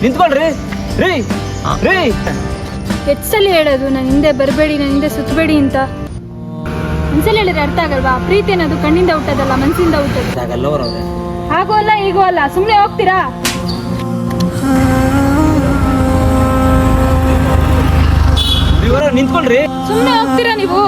ನಿಂತ್ಕೊಳ್ರಿ ರೀ ರೀ. ಎಷ್ಟು ಸಲ ಹೇಳೋದು ನನ್ನ ಹಿಂದೆ ಬರಬೇಡಿ, ನನ್ನ ಹಿಂದೆ ಸುತ್ತಬೇಡಿ ಅಂತ. ಒಂದ್ಸಲ ಹೇಳಿದ್ರೆ ಅರ್ಥ ಆಗಲ್ವಾ? ಪ್ರೀತಿ ಅನ್ನೋದು ಕಣ್ಣಿಂದ ಹುಟ್ಟೋದಲ್ಲ, ಮನಸ್ಸಿಂದ ಹುಟ್ಟೋದು. ಹಾಗೋ ಅಲ್ಲ ಹೀಗೋ ಅಲ್ಲ, ಸುಮ್ಮನೆ ಹೋಗ್ತೀರಾ? ನಿಂತ್ಕೊಳ್ರಿ. ಸುಮ್ಮನೆ ಹೋಗ್ತೀರಾ ನೀವು?